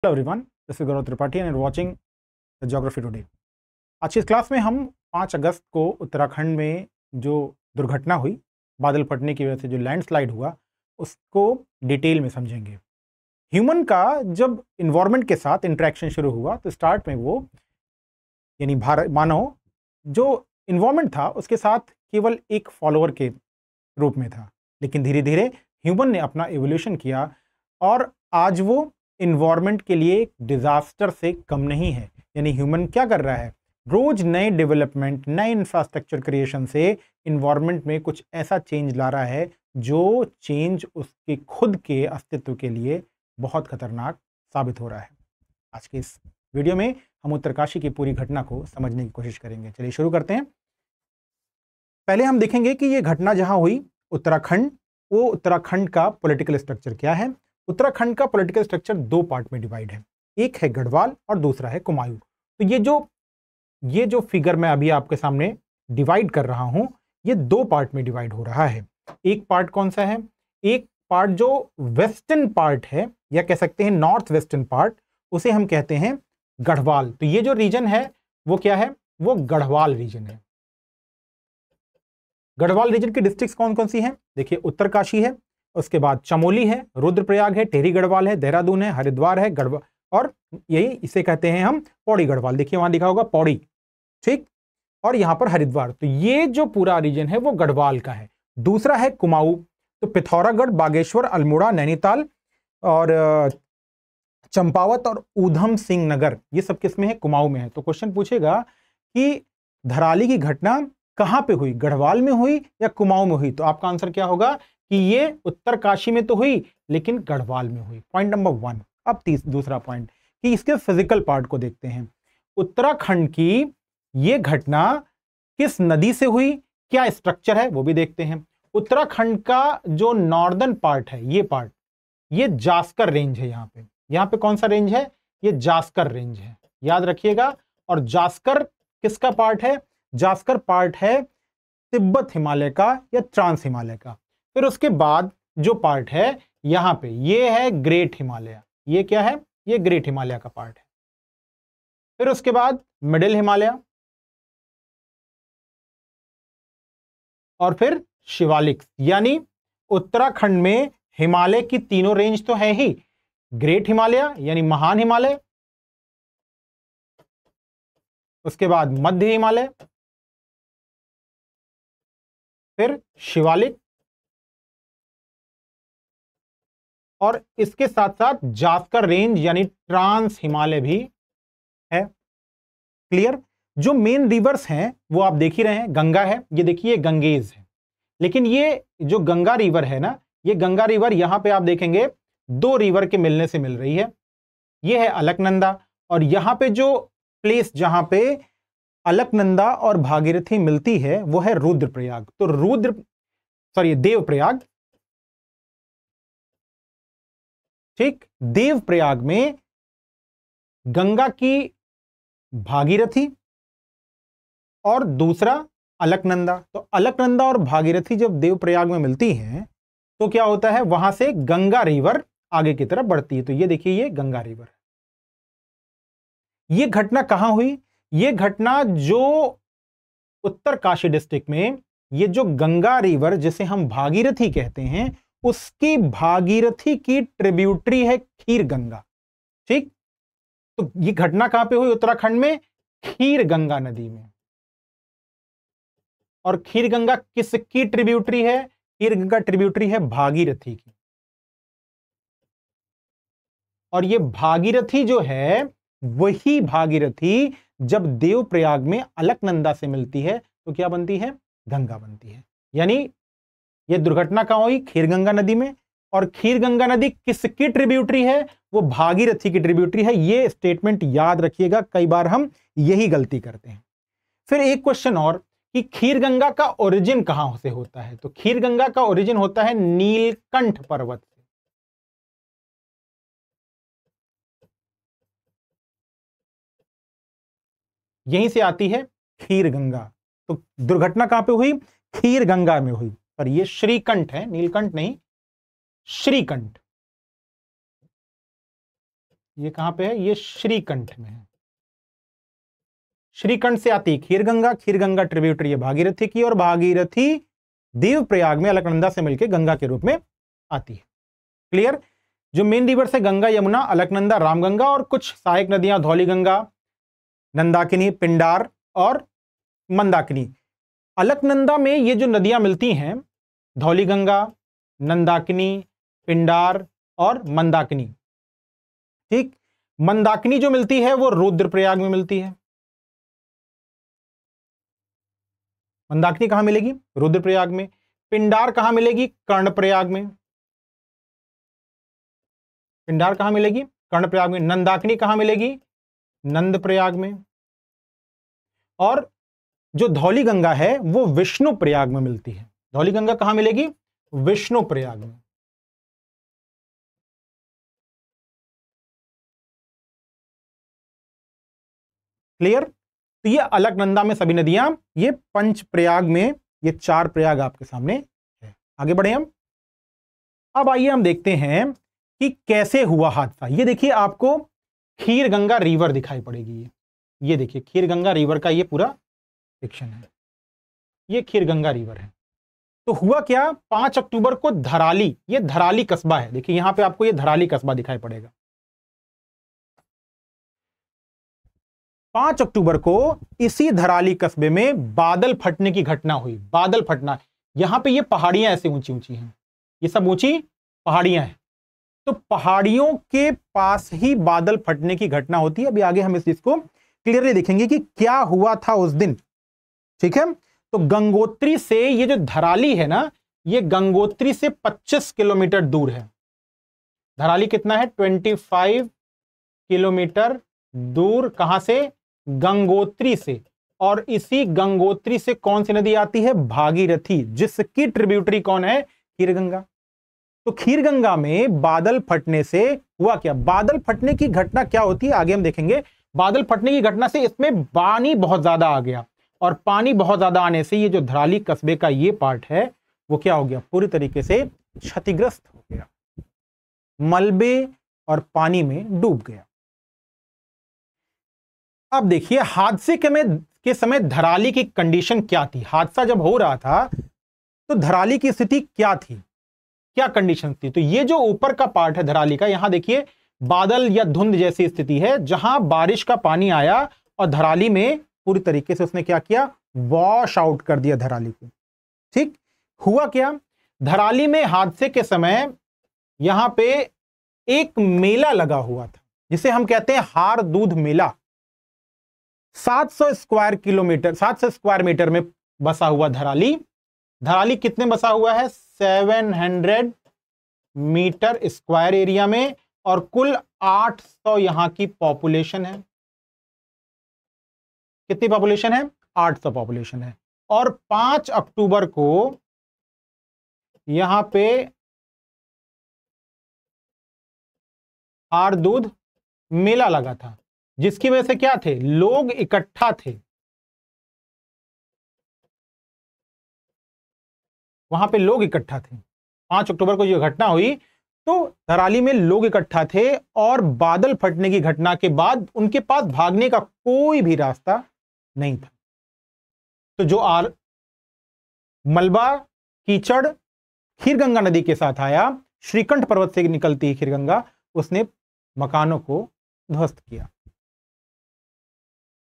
Hello everyone, this is Gaurav Tripathi and watching the geography today. आज की इस class में हम 5 अगस्त को उत्तराखंड में जो दुर्घटना हुई, बादल फटने की वजह से जो लैंडस्लाइड हुआ, उसको डिटेल में समझेंगे। ह्यूमन का जब इन्वायरमेंट के साथ इंटरेक्शन शुरू हुआ तो स्टार्ट में वो यानी मानव जो इन्वायरमेंट था उसके साथ केवल एक फॉलोअर के रूप में था, लेकिन धीरे धीरे ह्यूमन ने अपना एवोल्यूशन किया और आज वो इन्वायरमेंट के लिए एक डिजास्टर से कम नहीं है। यानी ह्यूमन क्या कर रहा है, रोज नए डेवलपमेंट, नए इंफ्रास्ट्रक्चर क्रिएशन से इन्वायरमेंट में कुछ ऐसा चेंज ला रहा है जो चेंज उसके खुद के अस्तित्व के लिए बहुत खतरनाक साबित हो रहा है। आज के इस वीडियो में हम उत्तरकाशी की पूरी घटना को समझने की कोशिश करेंगे। चलिए शुरू करते हैं। पहले हम देखेंगे कि ये घटना जहां हुई उत्तराखंड, वो उत्तराखंड का पॉलिटिकल स्ट्रक्चर क्या है। उत्तराखंड का पॉलिटिकल स्ट्रक्चर 2 पार्ट में डिवाइड है, एक है गढ़वाल और दूसरा है कुमायूं। तो ये जो फिगर मैं अभी आपके सामने डिवाइड कर रहा हूं, ये 2 पार्ट में डिवाइड हो रहा है। एक पार्ट कौन सा है, एक पार्ट जो वेस्टर्न पार्ट है या कह सकते हैं नॉर्थ वेस्टर्न पार्ट, उसे हम कहते हैं गढ़वाल। तो ये जो रीजन है वो क्या है, वो गढ़वाल रीजन है। गढ़वाल रीजन की डिस्ट्रिक्ट्स कौन कौन सी हैं, देखिए उत्तरकाशी है, उसके बाद चमोली है, रुद्रप्रयाग है, टेहरी गढ़वाल है, देहरादून है, हरिद्वार है, गढ़वाल, और यही इसे कहते हैं हम पौड़ी गढ़वाल। देखिए वहां लिखा होगा पौड़ी, ठीक, और यहां पर हरिद्वार। तो ये जो पूरा रीजन है वो गढ़वाल का है। दूसरा है कुमाऊं, तो पिथौरागढ़, बागेश्वर, अल्मोड़ा, नैनीताल और चंपावत और ऊधम सिंह नगर, ये सब किसमें है, कुमाऊं में है। तो क्वेश्चन पूछेगा कि धराली की घटना कहां पे हुई, गढ़वाल में हुई या कुमाऊं में हुई, तो आपका आंसर क्या होगा कि ये उत्तरकाशी में तो हुई लेकिन गढ़वाल में हुई। Point number 1। अब दूसरा पॉइंट कि इसके फिजिकल पार्ट को देखते हैं। उत्तराखंड की ये घटना किस नदी से हुई, क्या स्ट्रक्चर है वो भी देखते हैं। उत्तराखंड का जो नॉर्दर्न पार्ट है, ये पार्ट, ये जास्कर रेंज है। यहां पे कौन सा रेंज है, ये जास्कर रेंज है, याद रखिएगा। और जास्कर किसका पार्ट है, जास्कर पार्ट है तिब्बत हिमालय का या ट्रांस हिमालय का। फिर उसके बाद जो पार्ट है यहां पे, ये है ग्रेट हिमालय। ये क्या है, ये ग्रेट हिमालय का पार्ट है। फिर उसके बाद मिडिल हिमालय और फिर शिवालिक। यानी उत्तराखंड में हिमालय की तीनों रेंज तो है ही, ग्रेट हिमालय यानी महान हिमालय, उसके बाद मध्य हिमालय, फिर शिवालिक, और इसके साथ साथ जास्कर रेंज यानी ट्रांस हिमालय भी है। क्लियर। जो मेन रिवर्स हैं वो आप देख ही रहे हैं, गंगा है, ये देखिए गंगेज है, लेकिन ये जो गंगा रिवर है ना, ये गंगा रिवर यहां पे आप देखेंगे 2 रिवर के मिलने से मिल रही है। ये है अलकनंदा, और यहां पे जो प्लेस जहां पे अलकनंदा और भागीरथी मिलती है वो है रुद्रप्रयाग। तो देवप्रयाग, ठीक, देवप्रयाग में गंगा की भागीरथी और दूसरा अलकनंदा। तो अलकनंदा और भागीरथी जब देवप्रयाग में मिलती हैं तो क्या होता है, वहां से गंगा रिवर आगे की तरफ बढ़ती है। तो ये देखिए, ये गंगा रिवर है। ये घटना कहां हुई, ये घटना जो उत्तरकाशी डिस्ट्रिक्ट में, ये जो गंगा रिवर जिसे हम भागीरथी कहते हैं, उसकी भागीरथी की ट्रिब्यूटरी है खीर गंगा। ठीक, तो ये घटना कहां पे हुई, उत्तराखंड में खीर गंगा नदी में। और खीर गंगा किसकी ट्रिब्यूटरी है, खीर गंगा ट्रिब्यूटरी है भागीरथी की। और ये भागीरथी जो है, वही भागीरथी जब देवप्रयाग में अलकनंदा से मिलती है तो क्या बनती है, गंगा बनती है। यानी ये दुर्घटना कहां हुई, खीरगंगा नदी में। और खीरगंगा नदी किसकी ट्रिब्यूटरी है, वो भागीरथी की ट्रिब्यूटरी है। ये स्टेटमेंट याद रखिएगा, कई बार हम यही गलती करते हैं। फिर एक क्वेश्चन और कि खीरगंगा का ओरिजिन कहां से होता है, तो खीरगंगा का ओरिजिन होता है नीलकंठ पर्वत से। यहीं से आती है खीरगंगा। तो दुर्घटना कहां पे हुई, खीरगंगा में हुई। पर ये श्रीकंठ है, नीलकंठ नहीं, श्रीकंठ। ये कहां पे है, ये श्रीकंठ में है। श्रीकंठ से आती खीरगंगा, खीरगंगा ट्रिब्यूटरी है भागीरथी की, और भागीरथी देवप्रयाग में अलकनंदा से मिलकर गंगा के रूप में आती है। क्लियर। जो मेन रिवर्स है गंगा, यमुना, अलकनंदा, रामगंगा, और कुछ सहायक नदियां धौलीगंगा, नंदाकिनी, पिंडार और मंदाकिनी। अलकनंदा में ये जो नदियां मिलती हैं, धौलीगंगा, नंदाकिनी, पिंडार और मंदाकिनी, ठीक। मंदाकिनी जो मिलती है वो रुद्रप्रयाग में मिलती है। मंदाकिनी कहां मिलेगी, रुद्रप्रयाग में। पिंडार कहां मिलेगी, कर्णप्रयाग में। पिंडार कहां मिलेगी, कर्णप्रयाग में। नंदाकिनी कहां मिलेगी, नंदप्रयाग में। और जो धौलीगंगा है वो विष्णुप्रयाग में मिलती है। धौलीगंगा कहां मिलेगी, विष्णुप्रयाग में। क्लियर। तो ये अलकनंदा में सभी नदियां, ये पंचप्रयाग में ये 4 प्रयाग आपके सामने है। आगे बढ़े हम। अब आइए हम देखते हैं कि कैसे हुआ हादसा। ये देखिए आपको खीरगंगा रिवर दिखाई पड़ेगी। ये देखिए खीरगंगा रिवर का ये पूरा सेक्शन है, ये खीरगंगा रिवर है। तो हुआ क्या, 5 अक्टूबर को धराली, ये धराली कस्बा है, देखिए यहां पे आपको ये धराली कस्बा दिखाई पड़ेगा। 5 अक्टूबर को इसी धराली कस्बे में बादल फटने की घटना हुई। बादल फटना, यहां पे ये पहाड़ियां ऐसे ऊंची ऊंची हैं, ये सब ऊंची पहाड़ियां हैं। तो पहाड़ियों के पास ही बादल फटने की घटना होती है। अभी आगे हम इस चीज को क्लियरली देखेंगे कि क्या हुआ था उस दिन, ठीक है। तो गंगोत्री से ये जो धराली है ना, ये गंगोत्री से 25 किलोमीटर दूर है। धराली कितना है, 25 किलोमीटर दूर। कहां से, गंगोत्री से। और इसी गंगोत्री से कौन सी नदी आती है, भागीरथी, जिसकी ट्रिब्यूटरी कौन है, खीरगंगा। तो खीरगंगा में बादल फटने से हुआ क्या, बादल फटने की घटना क्या होती है आगे हम देखेंगे। बादल फटने की घटना से इसमें पानी बहुत ज्यादा आ गया, और पानी बहुत ज्यादा आने से ये जो धराली कस्बे का ये पार्ट है वो क्या हो गया, पूरी तरीके से क्षतिग्रस्त हो गया, मलबे और पानी में डूब गया। अब देखिए हादसे के समय धराली की कंडीशन क्या थी। हादसा जब हो रहा था तो धराली की स्थिति क्या थी, क्या कंडीशन थी। तो ये जो ऊपर का पार्ट है धराली का, यहां देखिए बादल या धुंध जैसी स्थिति है, जहां बारिश का पानी आया और धराली में पूरी तरीके से उसने क्या किया, वॉश आउट कर दिया धराली को। ठीक। हुआ क्या, धराली में हादसे के समय यहां पे एक मेला लगा हुआ था, जिसे हम कहते हैं हार दूध मेला। 700 स्क्वायर मीटर में बसा हुआ धराली। धराली कितने बसा हुआ है, 700 मीटर स्क्वायर एरिया में, और कुल 800 यहां की पॉपुलेशन है। कितनी पॉपुलेशन है, 800 पॉपुलेशन है। और 5 अक्टूबर को यहां पे हार दूध मेला लगा था, जिसकी वजह से क्या थे, लोग इकट्ठा थे। वहां पे लोग इकट्ठा थे। 5 अक्टूबर को जो घटना हुई तो धराली में लोग इकट्ठा थे, और बादल फटने की घटना के बाद उनके पास भागने का कोई भी रास्ता नहीं था। तो जो मलबा कीचड़ खीरगंगा नदी के साथ आया, श्रीकंठ पर्वत से निकलती है खीरगंगा, उसने मकानों को ध्वस्त किया।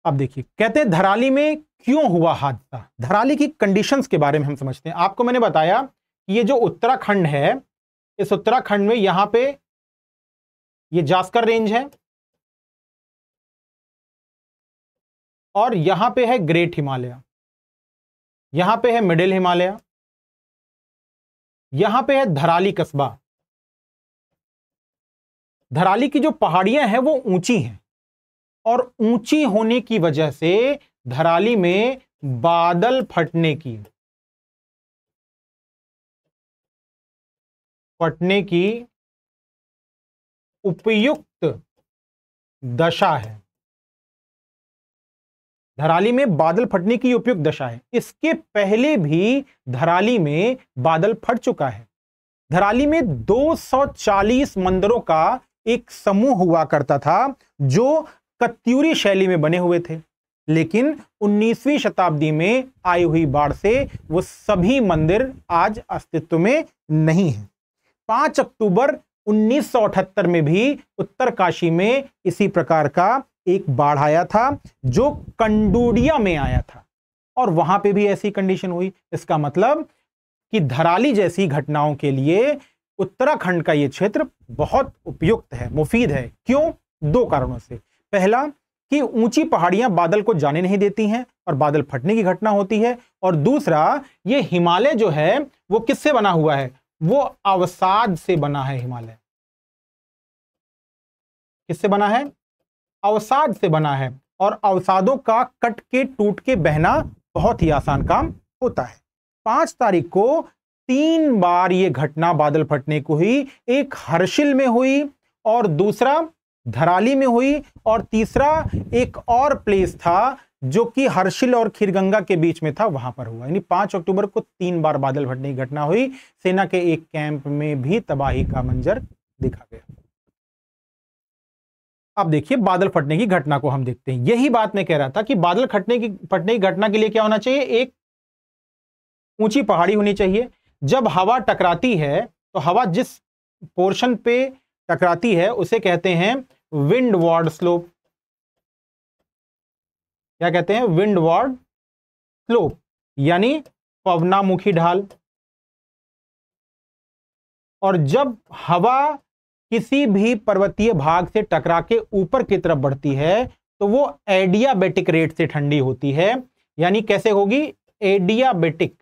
अब देखिए कहते हैं धराली में क्यों हुआ हादसा। धराली की कंडीशंस के बारे में हम समझते हैं। आपको मैंने बताया कि ये जो उत्तराखंड है, इस उत्तराखंड में यहां पे ये जास्कर रेंज है, और यहां पे है ग्रेट हिमालय, यहां पे है मिडिल हिमालय, यहां पे है धराली कस्बा। धराली की जो पहाड़ियां हैं वो ऊंची हैं, और ऊंची होने की वजह से धराली में बादल फटने की उपयुक्त दशा है। धराली में बादल फटने की उपयुक्त दशा है। इसके पहले भी धराली में बादल फट चुका है। धराली में 240 मंदिरों का एक समूह हुआ करता था जो कत्यूरी शैली में बने हुए थे, लेकिन 19वीं शताब्दी में आई हुई बाढ़ से वो सभी मंदिर आज अस्तित्व में नहीं हैं। 5 अक्टूबर 1978 में भी उत्तरकाशी में इसी प्रकार का एक बाढ़ आया था जो कंडोडिया में आया था और वहां पे भी ऐसी कंडीशन हुई। इसका मतलब कि धराली जैसी घटनाओं के लिए उत्तराखंड का यह क्षेत्र बहुत उपयुक्त है, मुफीद है। क्यों? 2 कारणों से। पहला कि ऊंची पहाड़ियां बादल को जाने नहीं देती हैं और बादल फटने की घटना होती है, और दूसरा ये हिमालय जो है वो किससे बना हुआ है? वो अवसाद से बना है। हिमालय किससे बना है? अवसाद से बना है, और अवसादों का कट के टूट के बहना बहुत ही आसान काम होता है। 5 तारीख को 3 बार ये घटना बादल फटने को हुई। एक हर्षिल में हुई, और दूसरा धराली में हुई, और तीसरा एक और प्लेस था जो कि हर्षिल और खीरगंगा के बीच में था, वहां पर हुआ। यानी 5 अक्टूबर को 3 बार बादल फटने की घटना हुई। सेना के एक कैंप में भी तबाही का मंजर दिखा गया। अब देखिए बादल फटने की घटना को हम देखते हैं। यही बात मैं कह रहा था कि बादल फटने की घटना के लिए क्या होना चाहिए? एक ऊंची पहाड़ी होनी चाहिए। जब हवा टकराती है तो हवा जिस पोर्शन पे टकराती है उसे कहते हैं विंडवार्ड स्लोप। क्या कहते हैं? विंडवार्ड स्लोप, यानी पवनामुखी ढाल। और जब हवा किसी भी पर्वतीय भाग से टकरा के ऊपर की तरफ बढ़ती है तो वो एडियाबेटिक रेट से ठंडी होती है। यानी कैसे होगी? एडियाबेटिक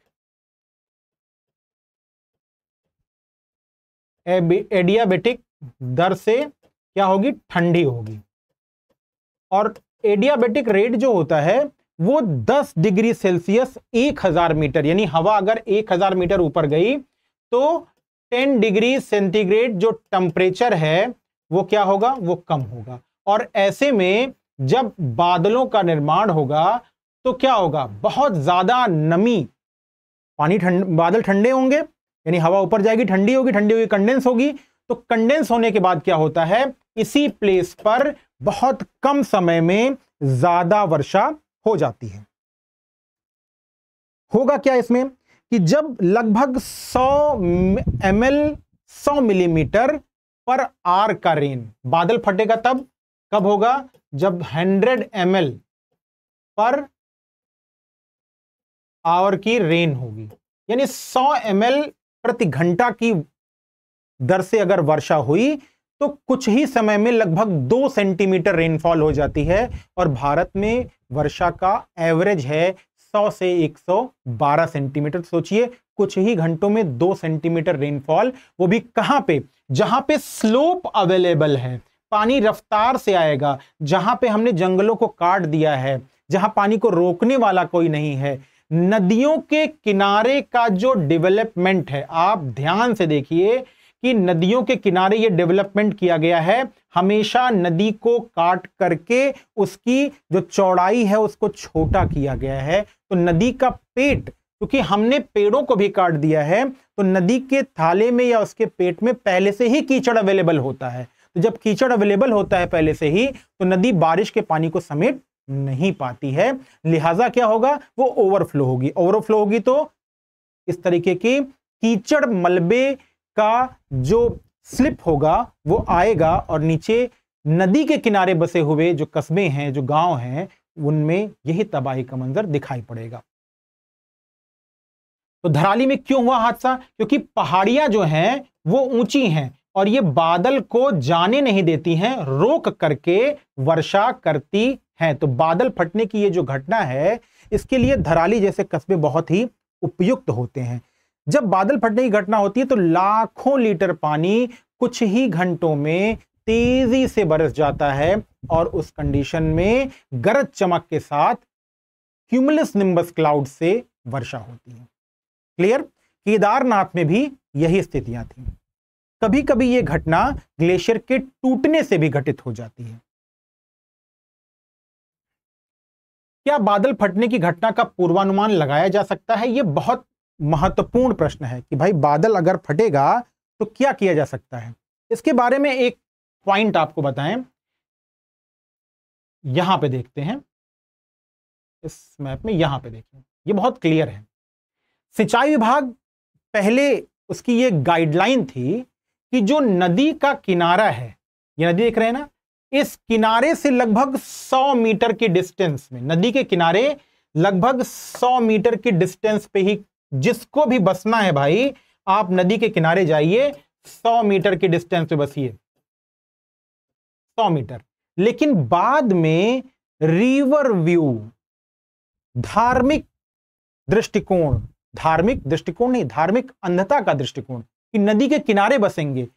दर से क्या होगी? ठंडी होगी। और एडियाबेटिक रेट जो होता है वो 10 डिग्री सेल्सियस 1000 मीटर, यानी हवा अगर 1000 मीटर ऊपर गई तो 10 डिग्री सेंटीग्रेड जो टेम्परेचर है वो क्या होगा? वो कम होगा। और ऐसे में जब बादलों का निर्माण होगा तो क्या होगा? बहुत ज्यादा नमी, बादल ठंडे होंगे, यानी हवा ऊपर जाएगी, ठंडी होगी, कंडेंस होगी। तो कंडेंस होने के बाद क्या होता है? इसी प्लेस पर बहुत कम समय में ज्यादा वर्षा हो जाती है। होगा क्या इसमें कि जब लगभग 100 मिलीमीटर पर आवर का रेन बादल फटेगा, तब कब होगा? जब 100 ml पर आवर की रेन होगी, यानी 100 ml प्रति घंटा की दर से अगर वर्षा हुई तो कुछ ही समय में लगभग 2 सेंटीमीटर रेनफॉल हो जाती है। और भारत में वर्षा का एवरेज है 100 से 112 सेंटीमीटर। सोचिए कुछ ही घंटों में 2 सेंटीमीटर रेनफॉल, वो भी कहां पे? जहां पे स्लोप अवेलेबल है, पानी रफ्तार से आएगा, जहां पे हमने जंगलों को काट दिया है, जहां पानी को रोकने वाला कोई नहीं है। नदियों के किनारे का जो डेवलपमेंट है, आप ध्यान से देखिए कि नदियों के किनारे ये डेवलपमेंट किया गया है। हमेशा नदी को काट करके उसकी जो चौड़ाई है उसको छोटा किया गया है। तो नदी का पेट, क्योंकि हमने पेड़ों को भी काट दिया है, तो नदी के थाले में या उसके पेट में पहले से ही कीचड़ अवेलेबल होता है। तो जब कीचड़ अवेलेबल होता है पहले से ही, तो नदी बारिश के पानी को समेट नहीं पाती है। लिहाजा क्या होगा? वो ओवरफ्लो होगी। ओवरफ्लो होगी तो इस तरीके की कीचड़ मलबे का जो स्लिप होगा वो आएगा, और नीचे नदी के किनारे बसे हुए जो कस्बे हैं, जो गांव हैं, उनमें यही तबाही का मंजर दिखाई पड़ेगा। तो धराली में क्यों हुआ हादसा? क्योंकि पहाड़ियां जो हैं वो ऊंची हैं और ये बादल को जाने नहीं देती हैं, रोक करके वर्षा करती हैं। तो बादल फटने की ये जो घटना है, इसके लिए धराली जैसे कस्बे बहुत ही उपयुक्त होते हैं। जब बादल फटने की घटना होती है तो लाखों लीटर पानी कुछ ही घंटों में तेजी से बरस जाता है, और उस कंडीशन में गरज चमक के साथ क्यूमुलस निम्बस क्लाउड से वर्षा होती है। क्लियर? केदारनाथ में भी यही स्थितियां थी। कभी कभी यह घटना ग्लेशियर के टूटने से भी घटित हो जाती है। क्या बादल फटने की घटना का पूर्वानुमान लगाया जा सकता है? यह बहुत महत्वपूर्ण प्रश्न है कि भाई बादल अगर फटेगा तो क्या किया जा सकता है। इसके बारे में एक पॉइंट आपको बताएं, यहां पे देखते हैं इस मैप में, यहां पे देखिए, ये बहुत क्लियर है। सिंचाई विभाग पहले उसकी ये गाइडलाइन थी कि जो नदी का किनारा है, ये नदी देख रहे हैं ना, इस किनारे से लगभग 100 मीटर की डिस्टेंस में, नदी के किनारे लगभग 100 मीटर की डिस्टेंस पे ही जिसको भी बसना है भाई, आप नदी के किनारे जाइए, 100 मीटर की डिस्टेंस पे बसिए, 100 मीटर। लेकिन बाद में रिवर व्यू, धार्मिक दृष्टिकोण, धार्मिक दृष्टिकोण नहीं, धार्मिक अंधता का दृष्टिकोण, कि नदी के किनारे बसेंगे।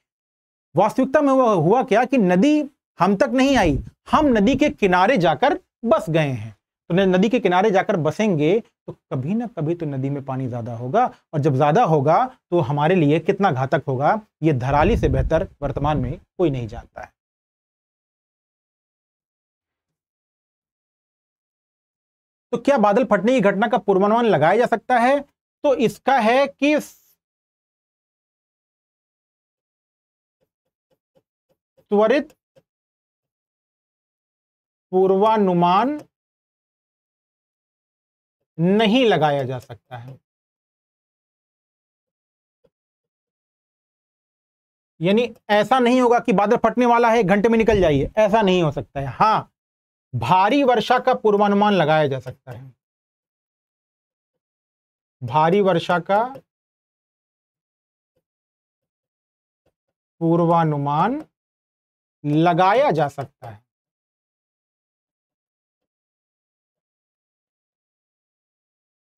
वास्तविकता में हुआ क्या कि नदी हम तक नहीं आई, हम नदी के किनारे जाकर बस गए हैं। तो नदी के किनारे जाकर बसेंगे तो कभी ना कभी तो नदी में पानी ज्यादा होगा, और जब ज्यादा होगा तो हमारे लिए कितना घातक होगा, यह धराली से बेहतर वर्तमान में कोई नहीं जानता है। तो क्या बादल फटने की घटना का पूर्वानुमान लगाया जा सकता है? तो इसका है कि त्वरित पूर्वानुमान नहीं लगाया जा सकता है। यानी ऐसा नहीं होगा कि बादल फटने वाला है, घंटे में निकल जाइए, ऐसा नहीं हो सकता है। हां, भारी वर्षा का पूर्वानुमान लगाया जा सकता है, भारी वर्षा का पूर्वानुमान लगाया जा सकता है।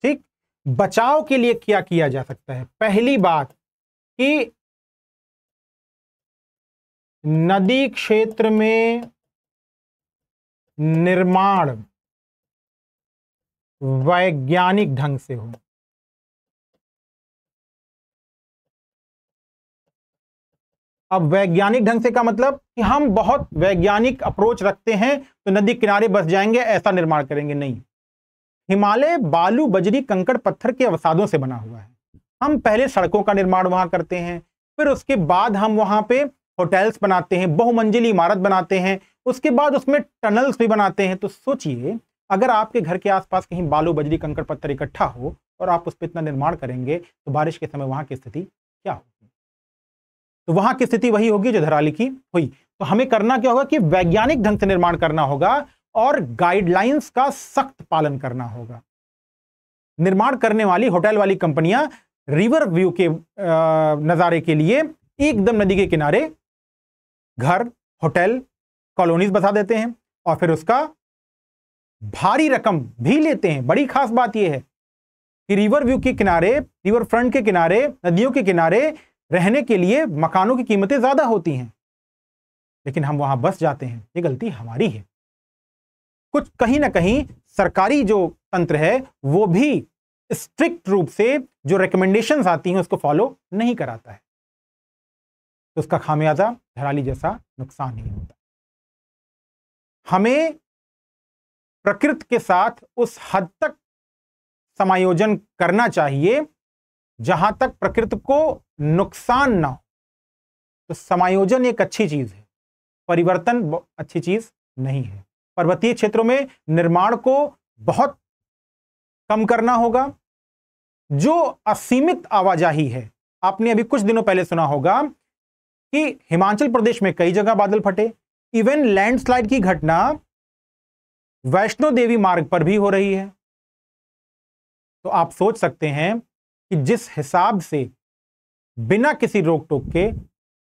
ठीक, बचाव के लिए क्या किया जा सकता है? पहली बात कि नदी क्षेत्र में निर्माण वैज्ञानिक ढंग से हो। अब वैज्ञानिक ढंग से का मतलब कि हम बहुत वैज्ञानिक अप्रोच रखते हैं तो नदी किनारे बस जाएंगे, ऐसा निर्माण करेंगे, नहीं। हिमालय बालू, बजरी, कंकड़, पत्थर के अवसादों से बना हुआ है। हम पहले सड़कों का निर्माण वहां करते हैं, फिर उसके बाद हम वहां पे होटल्स बनाते हैं, बहुमंजिली इमारत बनाते हैं, उसके बाद उसमें टनल्स भी बनाते हैं। तो सोचिए, अगर आपके घर के आसपास कहीं बालू, बजरी, कंकड़, पत्थर इकट्ठा हो और आप उस पर इतना निर्माण करेंगे तो बारिश के समय वहां की स्थिति क्या होगी? तो वहां की स्थिति वही होगी जो धराली की हुई। तो हमें करना क्या होगा कि वैज्ञानिक ढंग से निर्माण करना होगा और गाइडलाइंस का सख्त पालन करना होगा। निर्माण करने वाली होटल वाली कंपनियां रिवर व्यू के नजारे के लिए एकदम नदी के किनारे घर, होटल, कॉलोनीज बसा देते हैं और फिर उसका भारी रकम भी लेते हैं। बड़ी खास बात यह है कि रिवर व्यू के किनारे, रिवर फ्रंट के किनारे, नदियों के किनारे रहने के लिए मकानों की कीमतें ज्यादा होती हैं, लेकिन हम वहां बस जाते हैं। ये गलती हमारी है। कुछ कहीं ना कहीं सरकारी जो तंत्र है वो भी स्ट्रिक्ट रूप से जो रिकमेंडेशंस आती हैं उसको फॉलो नहीं कराता है, तो उसका खामियाजा धराली जैसा नुकसान नहीं होता। हमें प्रकृति के साथ उस हद तक समायोजन करना चाहिए जहां तक प्रकृति को नुकसान ना हो। तो समायोजन एक अच्छी चीज है, परिवर्तन अच्छी चीज नहीं है। पर्वतीय क्षेत्रों में निर्माण को बहुत कम करना होगा। जो असीमित आवाजाही है, आपने अभी कुछ दिनों पहले सुना होगा कि हिमाचल प्रदेश में कई जगह बादल फटे। इवन लैंडस्लाइड की घटना वैष्णो देवी मार्ग पर भी हो रही है। तो आप सोच सकते हैं कि जिस हिसाब से बिना किसी रोक टोक के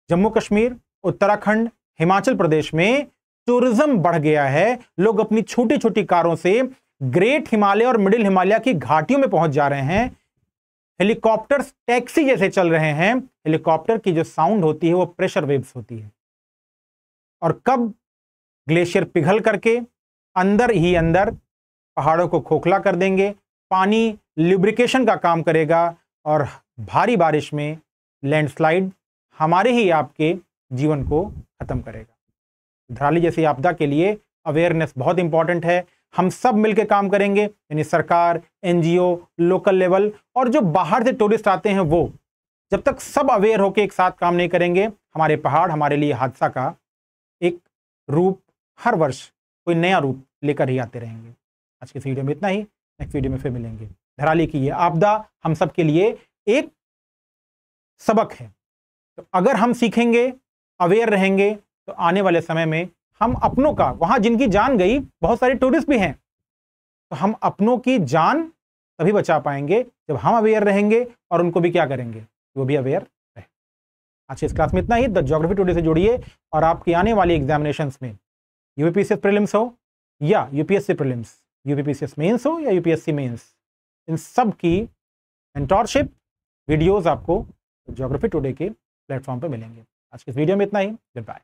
जम्मू कश्मीर, उत्तराखंड, हिमाचल प्रदेश में टूरिज्म बढ़ गया है, लोग अपनी छोटी छोटी कारों से ग्रेट हिमालय और मिडिल हिमालय की घाटियों में पहुंच जा रहे हैं, हेलीकॉप्टर्स टैक्सी जैसे चल रहे हैं। हेलीकॉप्टर की जो साउंड होती है वो प्रेशर वेव्स होती है, और कब ग्लेशियर पिघल करके अंदर ही अंदर पहाड़ों को खोखला कर देंगे, पानी लुब्रिकेशन का काम करेगा और भारी बारिश में लैंडस्लाइड हमारे ही आपके जीवन को खत्म करेगा। धराली जैसी आपदा के लिए अवेयरनेस बहुत इंपॉर्टेंट है। हम सब मिलकर काम करेंगे, यानी सरकार, एनजीओ, लोकल लेवल और जो बाहर से टूरिस्ट आते हैं वो, जब तक सब अवेयर होकर एक साथ काम नहीं करेंगे, हमारे पहाड़ हमारे लिए हादसा का एक रूप, हर वर्ष कोई नया रूप लेकर ही आते रहेंगे। आज की इस वीडियो में इतना ही, नेक्स्ट वीडियो में फिर मिलेंगे। धराली की ये आपदा हम सब के लिए एक सबक है। तो अगर हम सीखेंगे, अवेयर रहेंगे, तो आने वाले समय में हम अपनों का, वहां जिनकी जान गई, बहुत सारे टूरिस्ट भी हैं, तो हम अपनों की जान तभी बचा पाएंगे जब हम अवेयर रहेंगे और उनको भी क्या करेंगे, वो भी अवेयर रहे। आज की इस क्लास में इतना ही। द ज्योग्राफी टुडे से जुड़िए और आपकी आने वाली एग्जामिनेशंस में यूपीपीसीएस प्रीलिम्स हो या यूपीएससी प्रीलिम्स, यूपीपीसीएस मेंस हो या यूपीएससी मेंस, इन सब की मेंटोरशिप वीडियोस आपको ज्योग्राफी टुडे के प्लेटफॉर्म पर मिलेंगे। आज के इस वीडियो में इतना ही। Good bye.